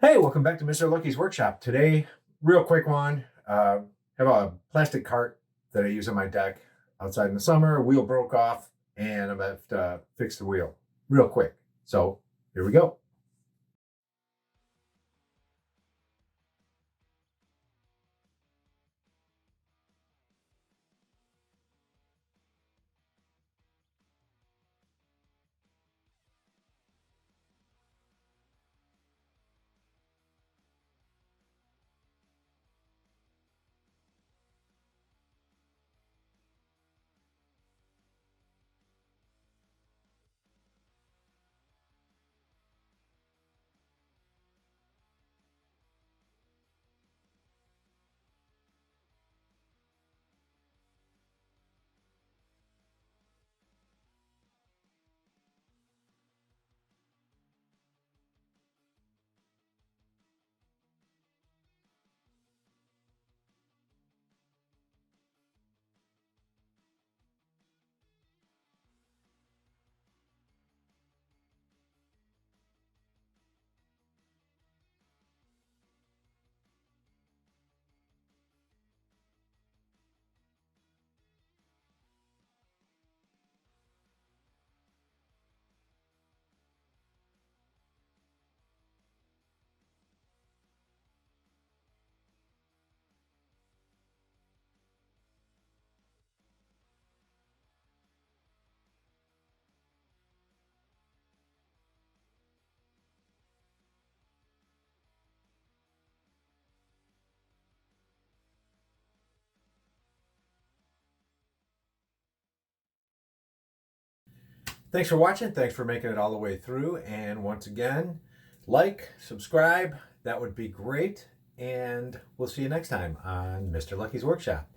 Hey, welcome back to Mr. Lucky's Workshop. Today, real quick one. Have a plastic cart that I use on my deck outside in the summer. A wheel broke off, and I'm gonna have to fix the wheel real quick. So here we go. Thanks for watching. Thanks for making it all the way through. And once again, like, subscribe. That would be great. And we'll see you next time on Mr. Lucky's Workshop.